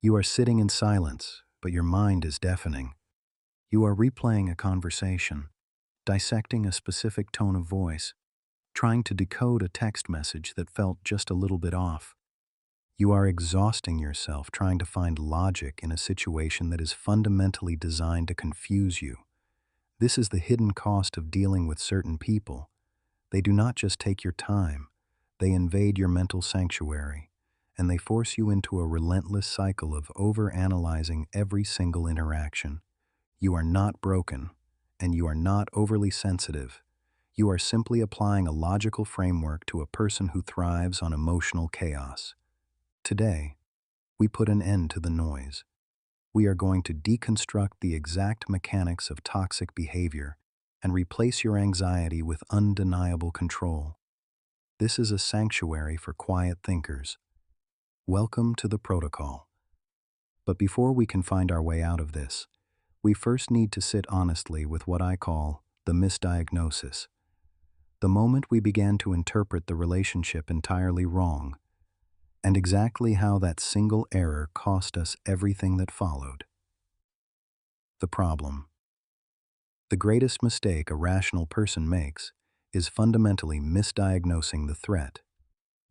You are sitting in silence, but your mind is deafening. You are replaying a conversation, dissecting a specific tone of voice, trying to decode a text message that felt just a little bit off. You are exhausting yourself trying to find logic in a situation that is fundamentally designed to confuse you. This is the hidden cost of dealing with certain people. They do not just take your time, they invade your mental sanctuary, and they force you into a relentless cycle of overanalyzing every single interaction. You are not broken, and you are not overly sensitive. You are simply applying a logical framework to a person who thrives on emotional chaos. Today, we put an end to the noise. We are going to deconstruct the exact mechanics of toxic behavior and replace your anxiety with undeniable control. This is a sanctuary for quiet thinkers. Welcome to the protocol. But before we can find our way out of this, we first need to sit honestly with what I call the misdiagnosis. The moment we began to interpret the relationship entirely wrong, and exactly how that single error cost us everything that followed. The problem. The greatest mistake a rational person makes is fundamentally misdiagnosing the threat.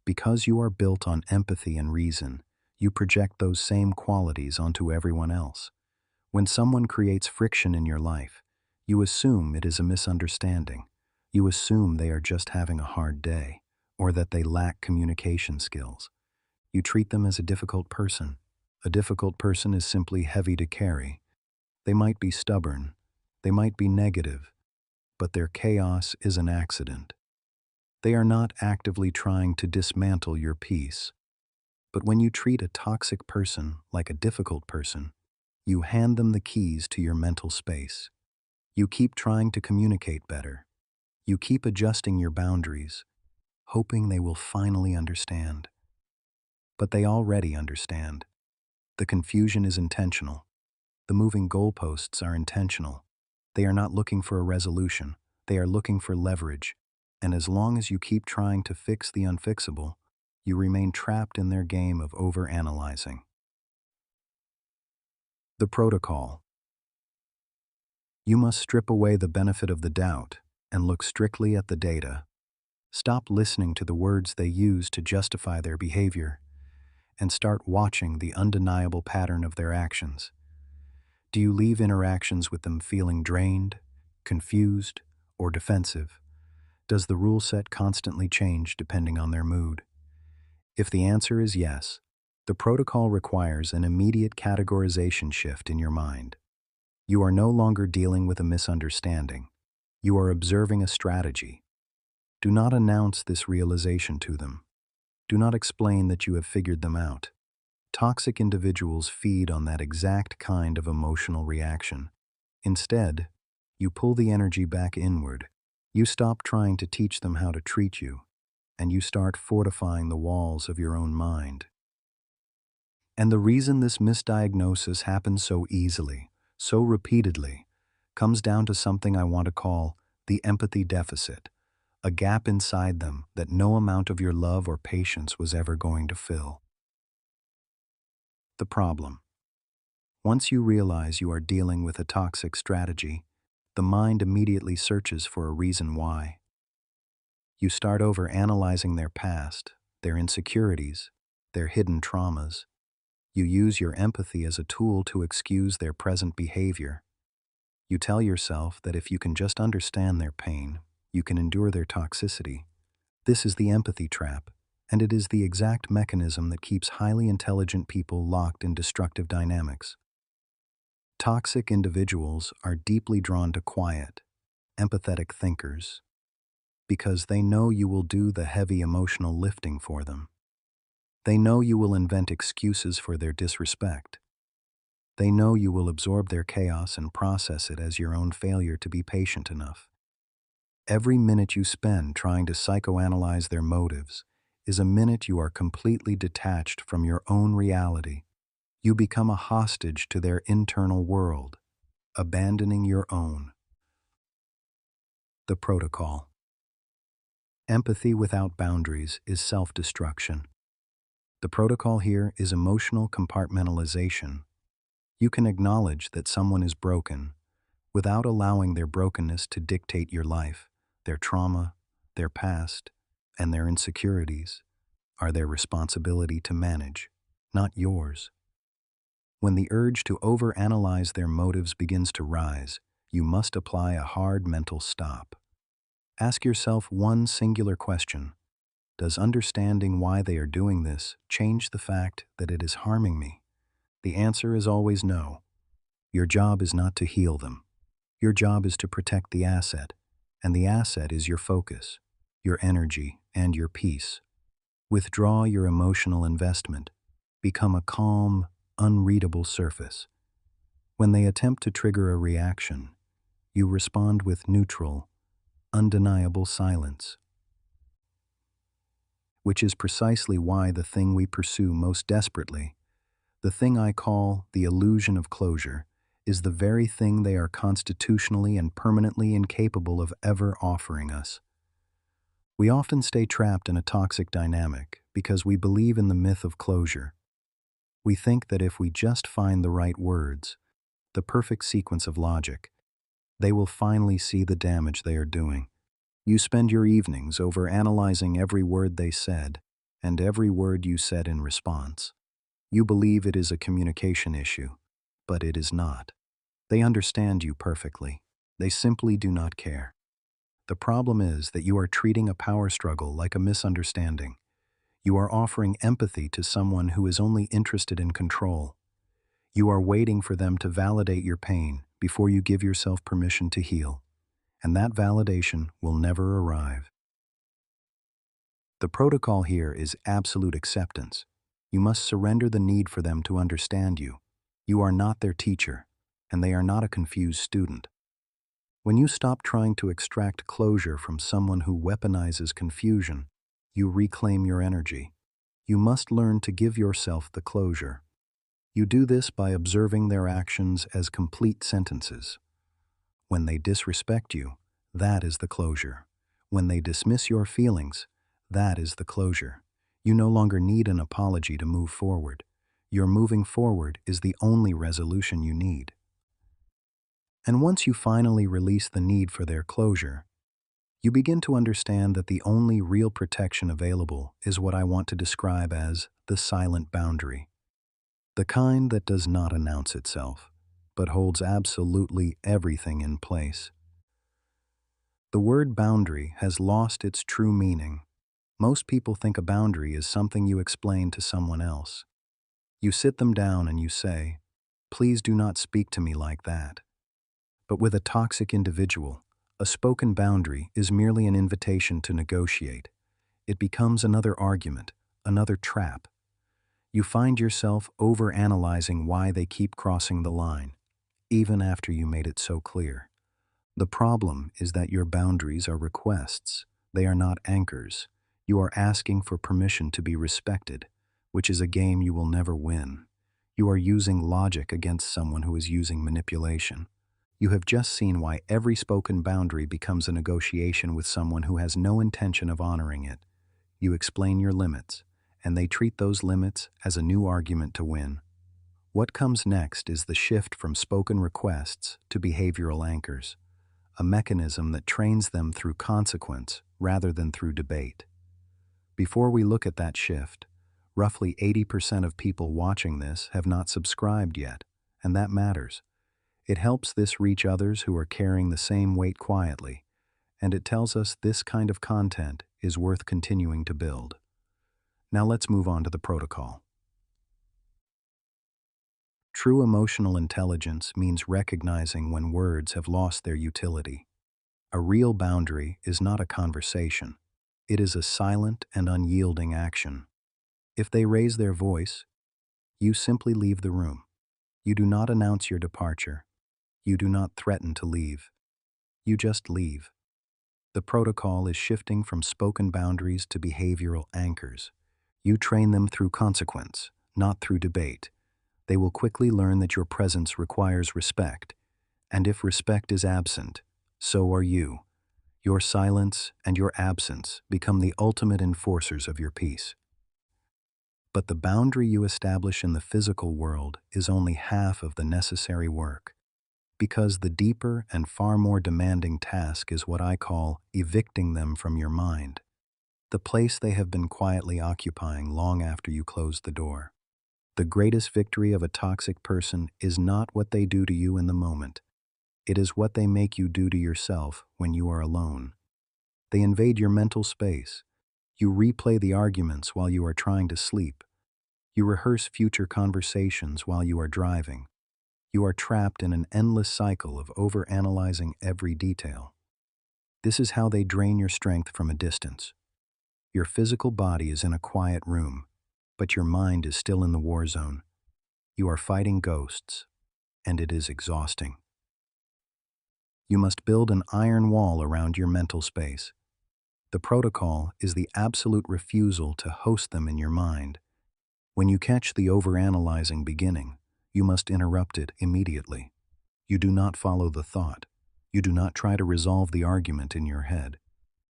Because you are built on empathy and reason, you project those same qualities onto everyone else. When someone creates friction in your life, you assume it is a misunderstanding. You assume they are just having a hard day, or that they lack communication skills. You treat them as a difficult person. A difficult person is simply heavy to carry. They might be stubborn, they might be negative, but their chaos is an accident. They are not actively trying to dismantle your peace. But when you treat a toxic person like a difficult person, you hand them the keys to your mental space. You keep trying to communicate better. You keep adjusting your boundaries, hoping they will finally understand. But they already understand. The confusion is intentional. The moving goalposts are intentional. They are not looking for a resolution. They are looking for leverage. And as long as you keep trying to fix the unfixable, you remain trapped in their game of overanalyzing. The protocol. You must strip away the benefit of the doubt and look strictly at the data. Stop listening to the words they use to justify their behavior, and start watching the undeniable pattern of their actions. Do you leave interactions with them feeling drained, confused, or defensive? Does the rule set constantly change depending on their mood? If the answer is yes, the protocol requires an immediate categorization shift in your mind. You are no longer dealing with a misunderstanding. You are observing a strategy. Do not announce this realization to them. Do not explain that you have figured them out. Toxic individuals feed on that exact kind of emotional reaction. Instead, you pull the energy back inward. You stop trying to teach them how to treat you, and you start fortifying the walls of your own mind. And the reason this misdiagnosis happens so easily, so repeatedly, comes down to something I want to call the empathy deficit, a gap inside them that no amount of your love or patience was ever going to fill. The problem. Once you realize you are dealing with a toxic strategy, the mind immediately searches for a reason why. You start over analyzing their past, their insecurities, their hidden traumas. You use your empathy as a tool to excuse their present behavior. You tell yourself that if you can just understand their pain, you can endure their toxicity. This is the empathy trap, and it is the exact mechanism that keeps highly intelligent people locked in destructive dynamics. Toxic individuals are deeply drawn to quiet, empathetic thinkers because they know you will do the heavy emotional lifting for them. They know you will invent excuses for their disrespect. They know you will absorb their chaos and process it as your own failure to be patient enough. Every minute you spend trying to psychoanalyze their motives is a minute you are completely detached from your own reality. You become a hostage to their internal world, abandoning your own. The protocol. Empathy without boundaries is self-destruction. The protocol here is emotional compartmentalization. You can acknowledge that someone is broken without allowing their brokenness to dictate your life. Their trauma, their past, and their insecurities are their responsibility to manage, not yours. When the urge to overanalyze their motives begins to rise, you must apply a hard mental stop. Ask yourself one singular question. Does understanding why they are doing this change the fact that it is harming me? The answer is always no. Your job is not to heal them. Your job is to protect the asset, and the asset is your focus, your energy, and your peace. Withdraw your emotional investment. Become a calm, unreadable surface. When they attempt to trigger a reaction, you respond with neutral, undeniable silence. Which is precisely why the thing we pursue most desperately, the thing I call the illusion of closure, is the very thing they are constitutionally and permanently incapable of ever offering us. We often stay trapped in a toxic dynamic because we believe in the myth of closure. We think that if we just find the right words, the perfect sequence of logic, they will finally see the damage they are doing. You spend your evenings over analyzing every word they said and every word you said in response. You believe it is a communication issue, but it is not. They understand you perfectly. They simply do not care. The problem is that you are treating a power struggle like a misunderstanding. You are offering empathy to someone who is only interested in control. You are waiting for them to validate your pain before you give yourself permission to heal, and that validation will never arrive. The protocol here is absolute acceptance. You must surrender the need for them to understand you. You are not their teacher, and they are not a confused student. When you stop trying to extract closure from someone who weaponizes confusion, you reclaim your energy. You must learn to give yourself the closure. You do this by observing their actions as complete sentences. When they disrespect you, that is the closure. When they dismiss your feelings, that is the closure. You no longer need an apology to move forward. Your moving forward is the only resolution you need. And once you finally release the need for their closure, you begin to understand that the only real protection available is what I want to describe as the silent boundary. The kind that does not announce itself, but holds absolutely everything in place. The word boundary has lost its true meaning. Most people think a boundary is something you explain to someone else. You sit them down and you say, "Please do not speak to me like that." But with a toxic individual, a spoken boundary is merely an invitation to negotiate. It becomes another argument, another trap. You find yourself overanalyzing why they keep crossing the line, even after you made it so clear. The problem is that your boundaries are requests. They are not anchors. You are asking for permission to be respected, which is a game you will never win. You are using logic against someone who is using manipulation. You have just seen why every spoken boundary becomes a negotiation with someone who has no intention of honoring it. You explain your limits, and they treat those limits as a new argument to win. What comes next is the shift from spoken requests to behavioral anchors, a mechanism that trains them through consequence rather than through debate. Before we look at that shift, roughly 80% of people watching this have not subscribed yet, and that matters. It helps this reach others who are carrying the same weight quietly, and it tells us this kind of content is worth continuing to build. Now let's move on to the protocol. True emotional intelligence means recognizing when words have lost their utility. A real boundary is not a conversation. It is a silent and unyielding action. If they raise their voice, you simply leave the room. You do not announce your departure. You do not threaten to leave. You just leave. The protocol is shifting from spoken boundaries to behavioral anchors. You train them through consequence, not through debate. They will quickly learn that your presence requires respect, and if respect is absent, so are you. Your silence and your absence become the ultimate enforcers of your peace. But the boundary you establish in the physical world is only half of the necessary work, because the deeper and far more demanding task is what I call evicting them from your mind, the place they have been quietly occupying long after you close the door. The greatest victory of a toxic person is not what they do to you in the moment. It is what they make you do to yourself when you are alone. They invade your mental space. You replay the arguments while you are trying to sleep. You rehearse future conversations while you are driving. You are trapped in an endless cycle of overanalyzing every detail. This is how they drain your strength from a distance. Your physical body is in a quiet room, but your mind is still in the war zone. You are fighting ghosts, and it is exhausting. You must build an iron wall around your mental space. The protocol is the absolute refusal to host them in your mind. When you catch the overanalyzing beginning, you must interrupt it immediately. You do not follow the thought. You do not try to resolve the argument in your head.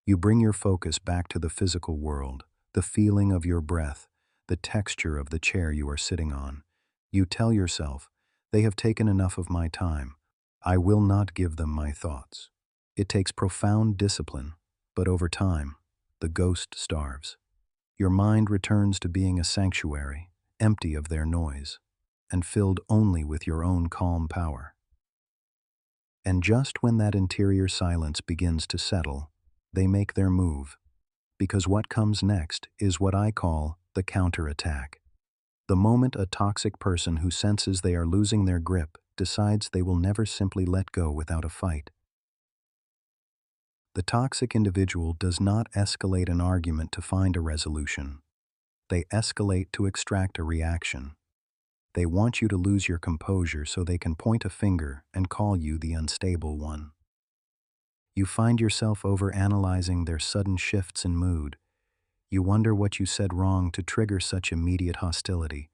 You bring your focus back to the physical world, the feeling of your breath, the texture of the chair you are sitting on. You tell yourself, they have taken enough of my time. I will not give them my thoughts. It takes profound discipline, but over time, the ghost starves. Your mind returns to being a sanctuary, empty of their noise, and filled only with your own calm power. And just when that interior silence begins to settle, they make their move, because what comes next is what I call the counterattack. The moment a toxic person who senses they are losing their grip decides they will never simply let go without a fight. The toxic individual does not escalate an argument to find a resolution. They escalate to extract a reaction. They want you to lose your composure so they can point a finger and call you the unstable one. You find yourself overanalyzing their sudden shifts in mood. You wonder what you said wrong to trigger such immediate hostility.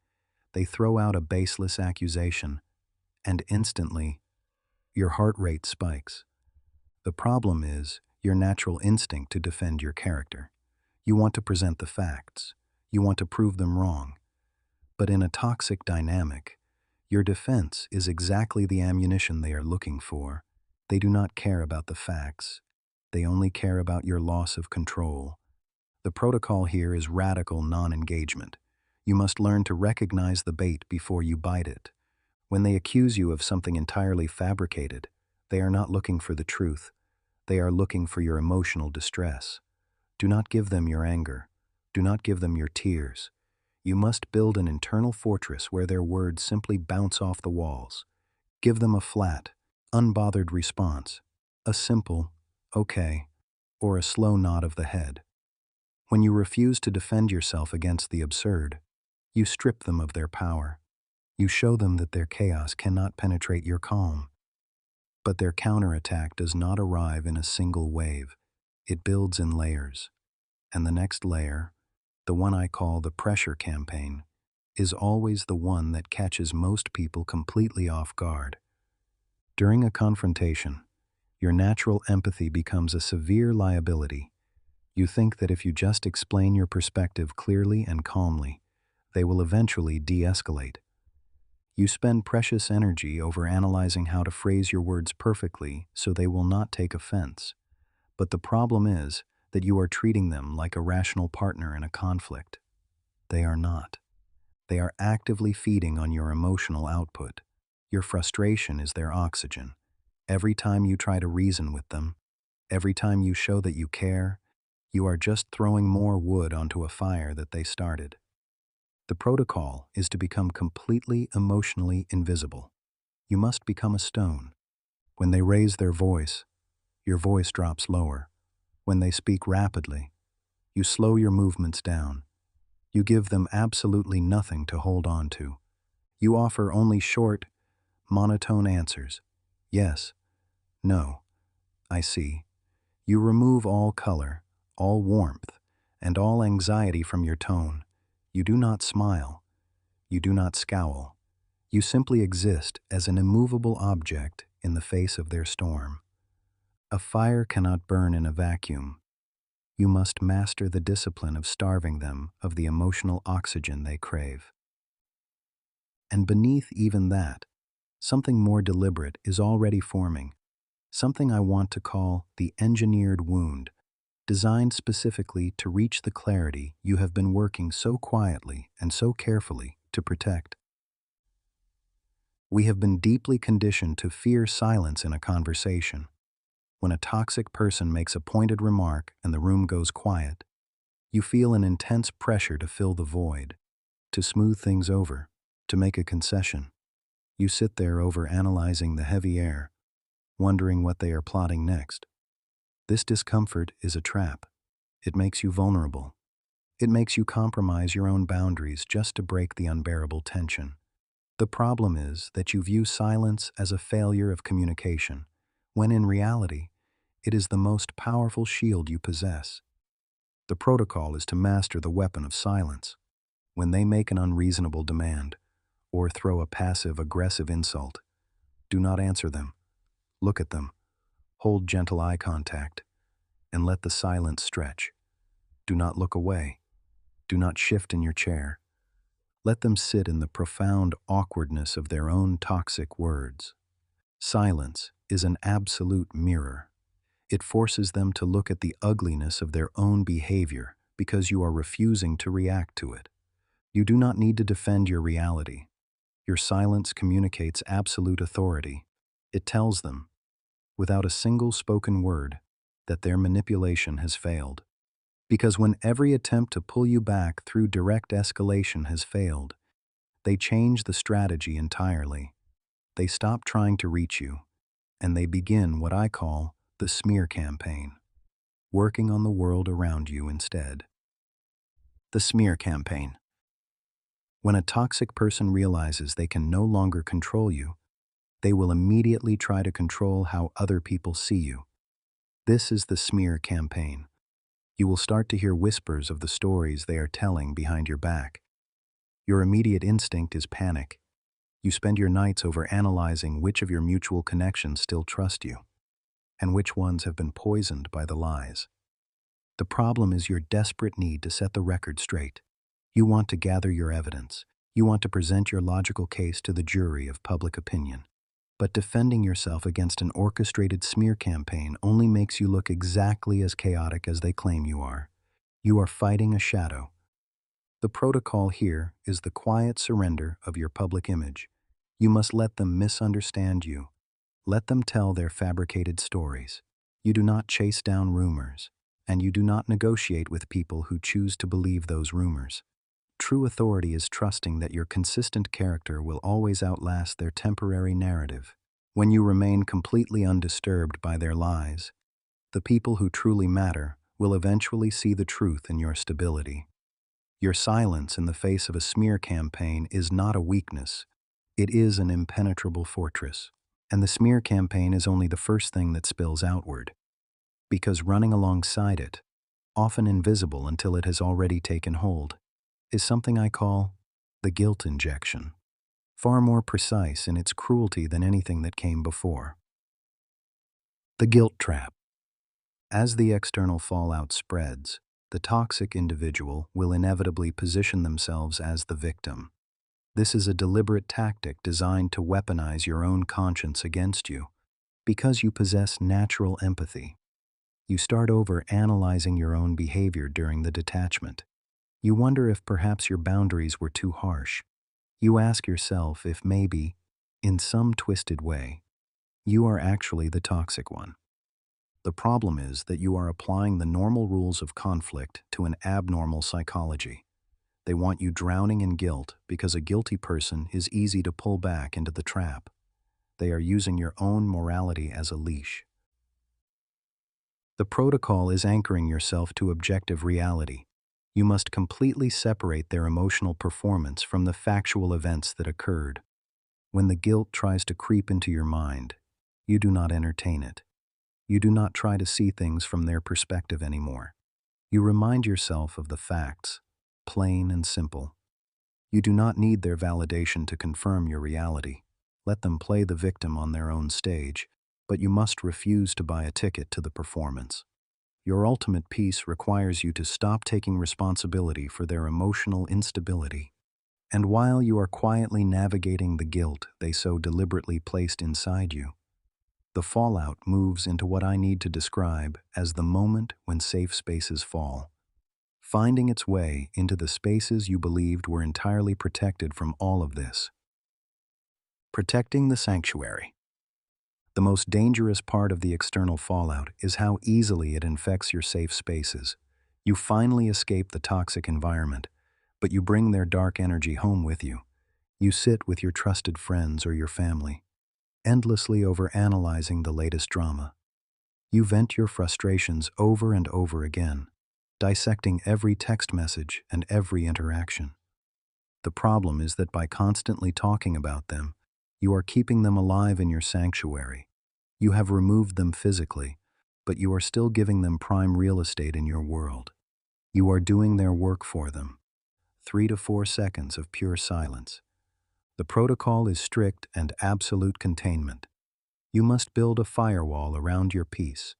They throw out a baseless accusation, and instantly, your heart rate spikes. The problem is your natural instinct to defend your character. You want to present the facts. You want to prove them wrong. But in a toxic dynamic, your defense is exactly the ammunition they are looking for. They do not care about the facts. They only care about your loss of control. The protocol here is radical non-engagement. You must learn to recognize the bait before you bite it. When they accuse you of something entirely fabricated, they are not looking for the truth. They are looking for your emotional distress. Do not give them your anger. Do not give them your tears. You must build an internal fortress where their words simply bounce off the walls. Give them a flat, unbothered response, a simple, okay, or a slow nod of the head. When you refuse to defend yourself against the absurd, you strip them of their power. You show them that their chaos cannot penetrate your calm. But their counterattack does not arrive in a single wave. It builds in layers. And the next layer, the one I call the pressure campaign, is always the one that catches most people completely off guard. During a confrontation, your natural empathy becomes a severe liability. You think that if you just explain your perspective clearly and calmly, they will eventually de-escalate. You spend precious energy over analyzing how to phrase your words perfectly so they will not take offense. But the problem is that you are treating them like a rational partner in a conflict. They are not. They are actively feeding on your emotional output. Your frustration is their oxygen. Every time you try to reason with them, every time you show that you care, you are just throwing more wood onto a fire that they started. The protocol is to become completely emotionally invisible. You must become a stone. When they raise their voice, your voice drops lower. When they speak rapidly, you slow your movements down. You give them absolutely nothing to hold on to. You offer only short, monotone answers. Yes, no, I see. You remove all color, all warmth, and all anxiety from your tone. You do not smile. You do not scowl. You simply exist as an immovable object in the face of their storm. A fire cannot burn in a vacuum. You must master the discipline of starving them of the emotional oxygen they crave. And beneath even that, something more deliberate is already forming, something I want to call the engineered wound, designed specifically to reach the clarity you have been working so quietly and so carefully to protect. We have been deeply conditioned to fear silence in a conversation. When a toxic person makes a pointed remark and the room goes quiet, you feel an intense pressure to fill the void, to smooth things over, to make a concession. You sit there over-analyzing the heavy air, wondering what they are plotting next. This discomfort is a trap. It makes you vulnerable. It makes you compromise your own boundaries just to break the unbearable tension. The problem is that you view silence as a failure of communication, when in reality, it is the most powerful shield you possess. The protocol is to master the weapon of silence. When they make an unreasonable demand, or throw a passive-aggressive insult, do not answer them. Look at them. Hold gentle eye contact, and let the silence stretch. Do not look away. Do not shift in your chair. Let them sit in the profound awkwardness of their own toxic words. Silence is an absolute mirror. It forces them to look at the ugliness of their own behavior because you are refusing to react to it. You do not need to defend your reality. Your silence communicates absolute authority. It tells them, without a single spoken word, that their manipulation has failed. Because when every attempt to pull you back through direct escalation has failed, they change the strategy entirely. They stop trying to reach you, and they begin what I call the smear campaign, working on the world around you instead. The smear campaign. When a toxic person realizes they can no longer control you, they will immediately try to control how other people see you. This is the smear campaign. You will start to hear whispers of the stories they are telling behind your back. Your immediate instinct is panic. You spend your nights over analyzing which of your mutual connections still trust you, and which ones have been poisoned by the lies. The problem is your desperate need to set the record straight. You want to gather your evidence. You want to present your logical case to the jury of public opinion. But defending yourself against an orchestrated smear campaign only makes you look exactly as chaotic as they claim you are. You are fighting a shadow. The protocol here is the quiet surrender of your public image. You must let them misunderstand you. Let them tell their fabricated stories. You do not chase down rumors, and you do not negotiate with people who choose to believe those rumors. True authority is trusting that your consistent character will always outlast their temporary narrative. When you remain completely undisturbed by their lies, the people who truly matter will eventually see the truth in your stability. Your silence in the face of a smear campaign is not a weakness. It is an impenetrable fortress. And the smear campaign is only the first thing that spills outward. Because running alongside it, often invisible until it has already taken hold, is something I call the guilt injection, far more precise in its cruelty than anything that came before. The guilt trap. As the external fallout spreads, the toxic individual will inevitably position themselves as the victim. This is a deliberate tactic designed to weaponize your own conscience against you. Because you possess natural empathy, you start over analyzing your own behavior during the detachment. You wonder if perhaps your boundaries were too harsh. You ask yourself if maybe, in some twisted way, you are actually the toxic one. The problem is that you are applying the normal rules of conflict to an abnormal psychology. They want you drowning in guilt because a guilty person is easy to pull back into the trap. They are using your own morality as a leash. The protocol is anchoring yourself to objective reality. You must completely separate their emotional performance from the factual events that occurred. When the guilt tries to creep into your mind, you do not entertain it. You do not try to see things from their perspective anymore. You remind yourself of the facts, plain and simple. You do not need their validation to confirm your reality. Let them play the victim on their own stage, but you must refuse to buy a ticket to the performance. Your ultimate peace requires you to stop taking responsibility for their emotional instability. And while you are quietly navigating the guilt they so deliberately placed inside you, the fallout moves into what I need to describe as the moment when safe spaces fall, finding its way into the spaces you believed were entirely protected from all of this. Protecting the sanctuary. The most dangerous part of the external fallout is how easily it infects your safe spaces. You finally escape the toxic environment, but you bring their dark energy home with you. You sit with your trusted friends or your family, endlessly overanalyzing the latest drama. You vent your frustrations over and over again, dissecting every text message and every interaction. The problem is that by constantly talking about them, you are keeping them alive in your sanctuary. You have removed them physically, but you are still giving them prime real estate in your world. You are doing their work for them. 3 to 4 seconds of pure silence. The protocol is strict and absolute containment. You must build a firewall around your peace.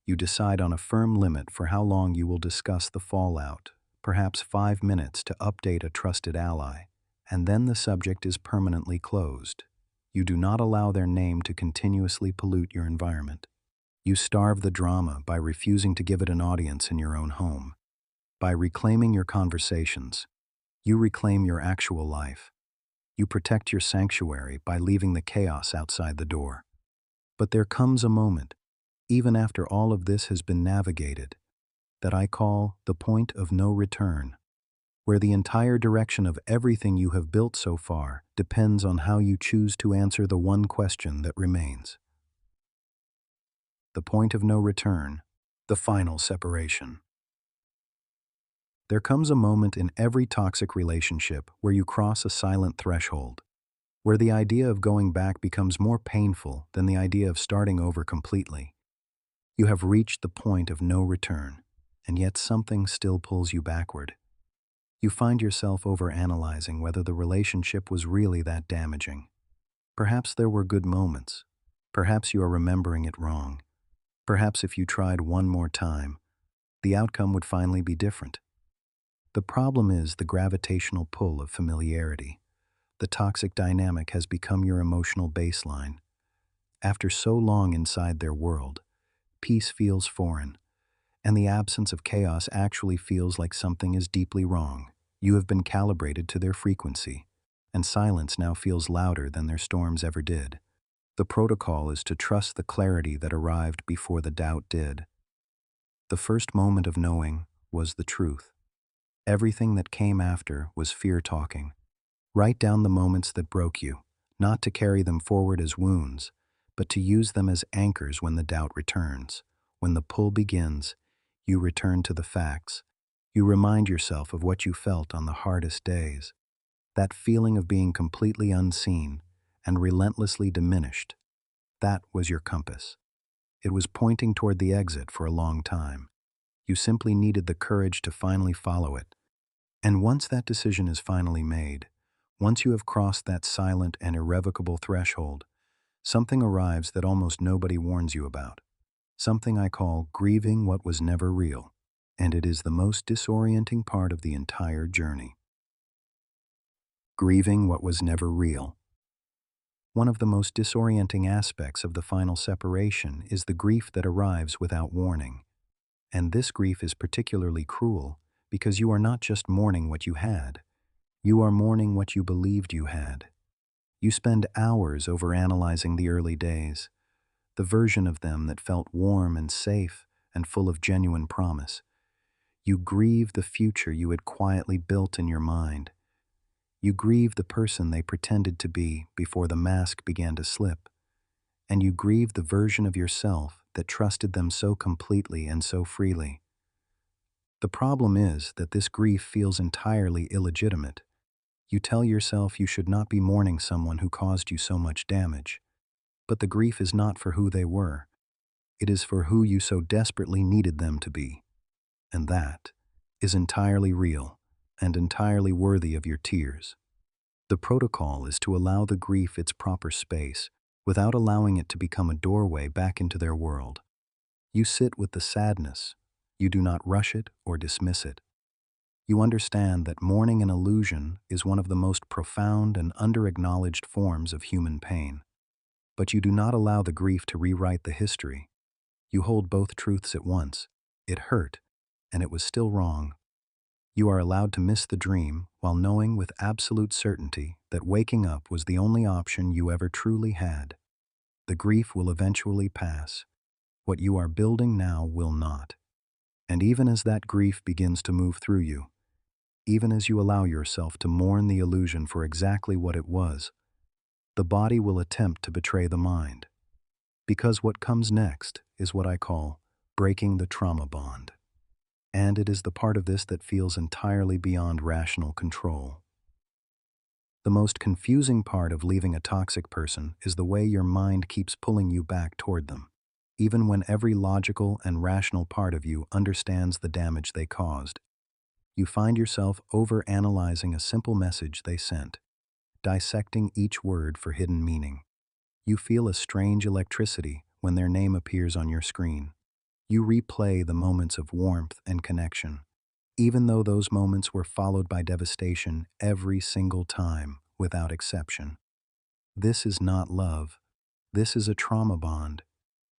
You decide on a firm limit for how long you will discuss the fallout, perhaps 5 minutes to update a trusted ally, and then the subject is permanently closed. You do not allow their name to continuously pollute your environment. You starve the drama by refusing to give it an audience in your own home. By reclaiming your conversations, you reclaim your actual life. You protect your sanctuary by leaving the chaos outside the door. But there comes a moment, even after all of this has been navigated, that I call the point of no return, where the entire direction of everything you have built so far depends on how you choose to answer the one question that remains. The point of no return, the final separation. There comes a moment in every toxic relationship where you cross a silent threshold, where the idea of going back becomes more painful than the idea of starting over completely. You have reached the point of no return, and yet something still pulls you backward. You find yourself overanalyzing whether the relationship was really that damaging. Perhaps there were good moments. Perhaps you are remembering it wrong. Perhaps if you tried one more time, the outcome would finally be different. The problem is the gravitational pull of familiarity. The toxic dynamic has become your emotional baseline. After so long inside their world, peace feels foreign, and the absence of chaos actually feels like something is deeply wrong. You have been calibrated to their frequency, and silence now feels louder than their storms ever did. The protocol is to trust the clarity that arrived before the doubt did. The first moment of knowing was the truth. Everything that came after was fear talking. Write down the moments that broke you, not to carry them forward as wounds, but to use them as anchors when the doubt returns. When the pull begins, you return to the facts. You remind yourself of what you felt on the hardest days. That feeling of being completely unseen and relentlessly diminished. That was your compass. It was pointing toward the exit for a long time. You simply needed the courage to finally follow it. And once that decision is finally made, once you have crossed that silent and irrevocable threshold, something arrives that almost nobody warns you about. Something I call grieving what was never real, and it is the most disorienting part of the entire journey. Grieving what was never real. One of the most disorienting aspects of the final separation is the grief that arrives without warning. And this grief is particularly cruel because you are not just mourning what you had, you are mourning what you believed you had. You spend hours overanalyzing the early days, the version of them that felt warm and safe and full of genuine promise. You grieve the future you had quietly built in your mind. You grieve the person they pretended to be before the mask began to slip. And you grieve the version of yourself that trusted them so completely and so freely. The problem is that this grief feels entirely illegitimate. You tell yourself you should not be mourning someone who caused you so much damage. But the grief is not for who they were. It is for who you so desperately needed them to be. And that is entirely real and entirely worthy of your tears. The protocol is to allow the grief its proper space without allowing it to become a doorway back into their world. You sit with the sadness. You do not rush it or dismiss it. You understand that mourning an illusion is one of the most profound and under-acknowledged forms of human pain. But you do not allow the grief to rewrite the history. You hold both truths at once. It hurt, and it was still wrong. You are allowed to miss the dream while knowing with absolute certainty that waking up was the only option you ever truly had. The grief will eventually pass. What you are building now will not. And even as that grief begins to move through you, even as you allow yourself to mourn the illusion for exactly what it was, the body will attempt to betray the mind. Because what comes next is what I call breaking the trauma bond. And it is the part of this that feels entirely beyond rational control. The most confusing part of leaving a toxic person is the way your mind keeps pulling you back toward them, even when every logical and rational part of you understands the damage they caused. You find yourself overanalyzing a simple message they sent, dissecting each word for hidden meaning. You feel a strange electricity when their name appears on your screen. You replay the moments of warmth and connection, even though those moments were followed by devastation every single time, without exception. This is not love. This is a trauma bond.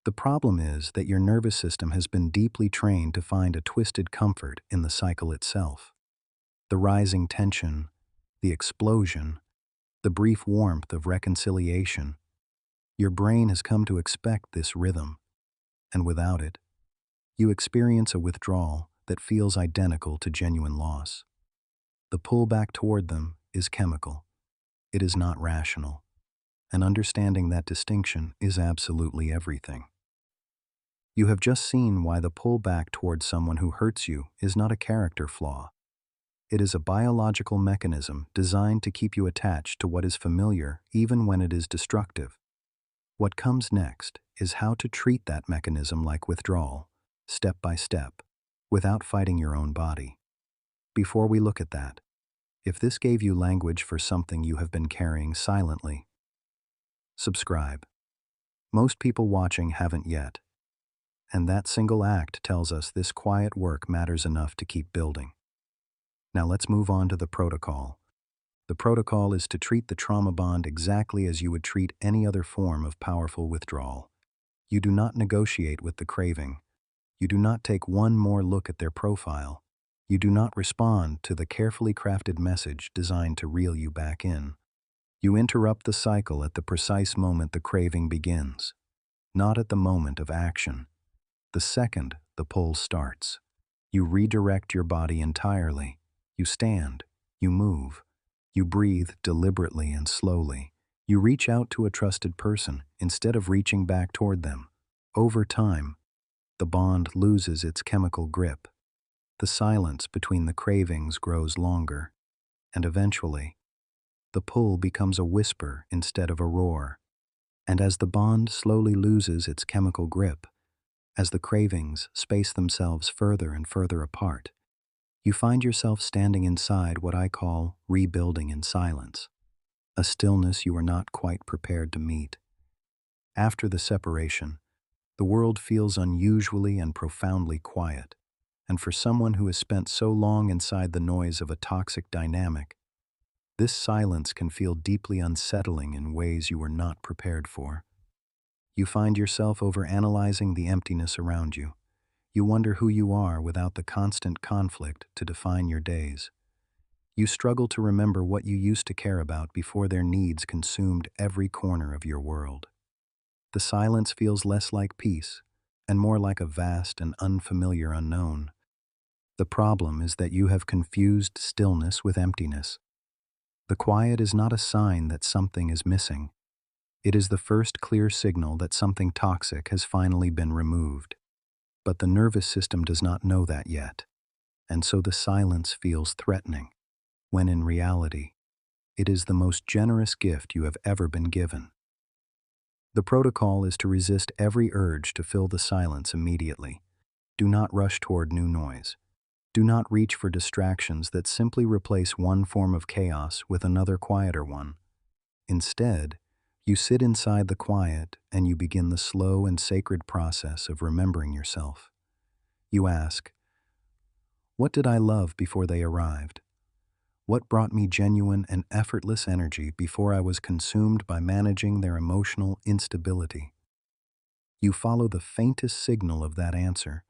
The problem is that your nervous system has been deeply trained to find a twisted comfort in the cycle itself. The rising tension, the explosion, the brief warmth of reconciliation. Your brain has come to expect this rhythm, and without it, you experience a withdrawal that feels identical to genuine loss. The pull back toward them is chemical. It is not rational. And understanding that distinction is absolutely everything. You have just seen why the pull back toward someone who hurts you is not a character flaw. It is a biological mechanism designed to keep you attached to what is familiar even when it is destructive. What comes next is how to treat that mechanism like withdrawal, step by step, without fighting your own body. Before we look at that, if this gave you language for something you have been carrying silently, subscribe. Most people watching haven't yet, and that single act tells us this quiet work matters enough to keep building. Now let's move on to the protocol. The protocol is to treat the trauma bond exactly as you would treat any other form of powerful withdrawal. You do not negotiate with the craving. You do not take one more look at their profile. You do not respond to the carefully crafted message designed to reel you back in. You interrupt the cycle at the precise moment the craving begins, not at the moment of action. The second the pull starts, you redirect your body entirely. You stand, you move, you breathe deliberately and slowly. You reach out to a trusted person instead of reaching back toward them. Over time, the bond loses its chemical grip. The silence between the cravings grows longer, and eventually, the pull becomes a whisper instead of a roar. And as the bond slowly loses its chemical grip, as the cravings space themselves further and further apart, you find yourself standing inside what I call rebuilding in silence, a stillness you are not quite prepared to meet. After the separation, the world feels unusually and profoundly quiet, and for someone who has spent so long inside the noise of a toxic dynamic, this silence can feel deeply unsettling in ways you were not prepared for. You find yourself overanalyzing the emptiness around you. You wonder who you are without the constant conflict to define your days. You struggle to remember what you used to care about before their needs consumed every corner of your world. The silence feels less like peace and more like a vast and unfamiliar unknown. The problem is that you have confused stillness with emptiness. The quiet is not a sign that something is missing. It is the first clear signal that something toxic has finally been removed. But the nervous system does not know that yet, and so the silence feels threatening, when in reality, it is the most generous gift you have ever been given. The protocol is to resist every urge to fill the silence immediately. Do not rush toward new noise. Do not reach for distractions that simply replace one form of chaos with another quieter one. Instead, You sit inside the quiet and you begin the slow and sacred process of remembering yourself. You ask, what did I love before they arrived? What brought me genuine and effortless energy before I was consumed by managing their emotional instability? You follow the faintest signal of that answer,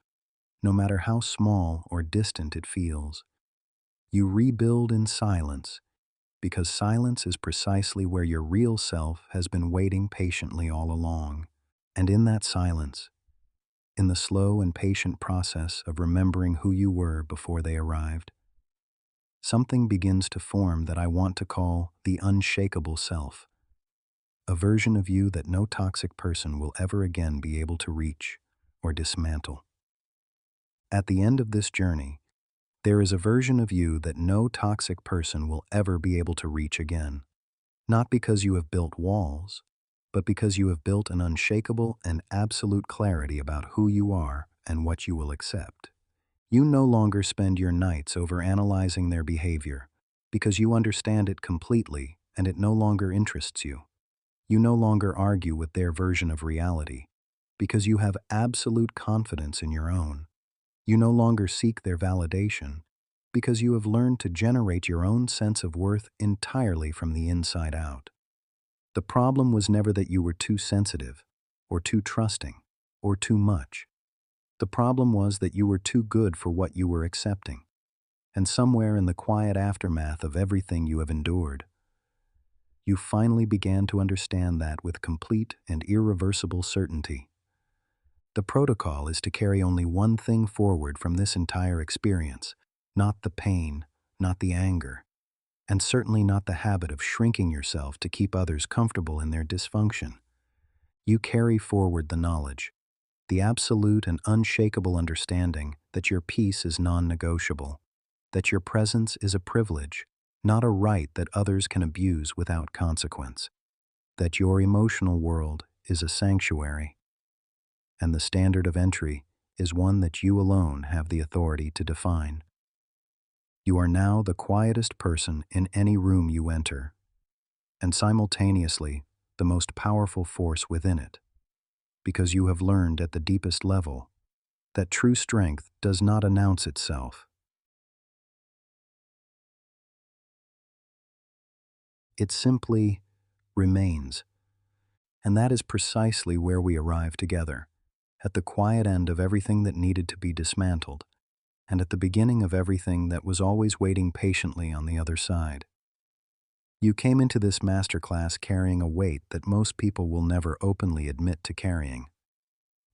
no matter how small or distant it feels. You rebuild in silence, because silence is precisely where your real self has been waiting patiently all along. And in that silence, in the slow and patient process of remembering who you were before they arrived, something begins to form that I want to call the Unshakable Self, a version of you that no toxic person will ever again be able to reach or dismantle. At the end of this journey, there is a version of you that no toxic person will ever be able to reach again, not because you have built walls, but because you have built an unshakable and absolute clarity about who you are and what you will accept. You no longer spend your nights over analyzing their behavior, because you understand it completely and it no longer interests you. You no longer argue with their version of reality, because you have absolute confidence in your own. You no longer seek their validation, because you have learned to generate your own sense of worth entirely from the inside out. The problem was never that you were too sensitive, or too trusting, or too much. The problem was that you were too good for what you were accepting. And somewhere in the quiet aftermath of everything you have endured, you finally began to understand that with complete and irreversible certainty. The protocol is to carry only one thing forward from this entire experience, not the pain, not the anger, and certainly not the habit of shrinking yourself to keep others comfortable in their dysfunction. You carry forward the knowledge, the absolute and unshakable understanding that your peace is non-negotiable, that your presence is a privilege, not a right that others can abuse without consequence, that your emotional world is a sanctuary, and the standard of entry is one that you alone have the authority to define. You are now the quietest person in any room you enter, and simultaneously the most powerful force within it, because you have learned at the deepest level that true strength does not announce itself. It simply remains. And that is precisely where we arrive together, at the quiet end of everything that needed to be dismantled, and at the beginning of everything that was always waiting patiently on the other side. You came into this masterclass carrying a weight that most people will never openly admit to carrying.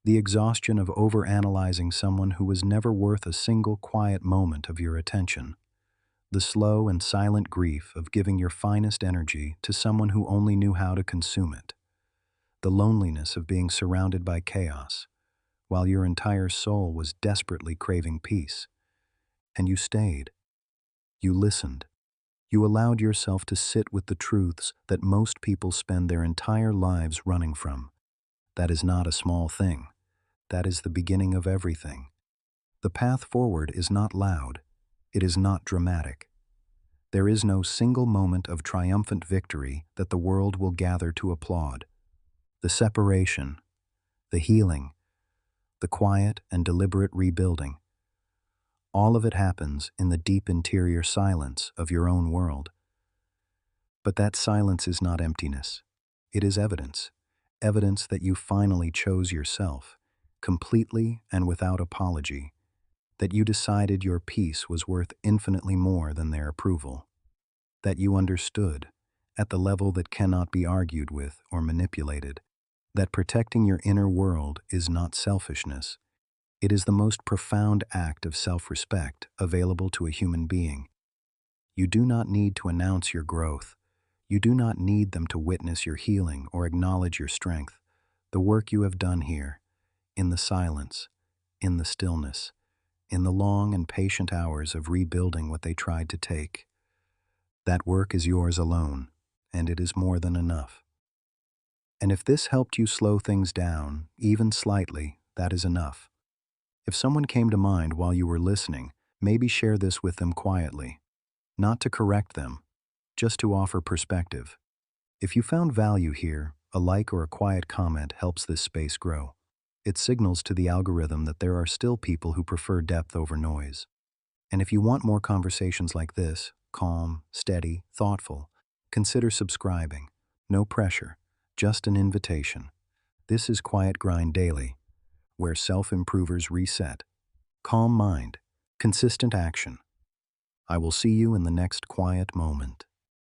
The exhaustion of overanalyzing someone who was never worth a single quiet moment of your attention. The slow and silent grief of giving your finest energy to someone who only knew how to consume it. The loneliness of being surrounded by chaos, while your entire soul was desperately craving peace. And you stayed. You listened. You allowed yourself to sit with the truths that most people spend their entire lives running from. That is not a small thing. That is the beginning of everything. The path forward is not loud. It is not dramatic. There is no single moment of triumphant victory that the world will gather to applaud. The separation, the healing, the quiet and deliberate rebuilding, all of it happens in the deep interior silence of your own world. But that silence is not emptiness. It is evidence, evidence that you finally chose yourself, completely and without apology, that you decided your peace was worth infinitely more than their approval, that you understood, at the level that cannot be argued with or manipulated, that protecting your inner world is not selfishness. It is the most profound act of self-respect available to a human being. You do not need to announce your growth. You do not need them to witness your healing or acknowledge your strength. The work you have done here, in the silence, in the stillness, in the long and patient hours of rebuilding what they tried to take, that work is yours alone, and it is more than enough. And if this helped you slow things down, even slightly, that is enough. If someone came to mind while you were listening, maybe share this with them quietly. Not to correct them, just to offer perspective. If you found value here, A like or a quiet comment helps this space grow. It signals to the algorithm that there are still people who prefer depth over noise. And if you want more conversations like this, calm, steady, thoughtful, consider subscribing. No pressure, just an invitation. This is Quiet Grind Daily, where self-improvers reset. Calm mind, consistent action. I will see you in the next quiet moment.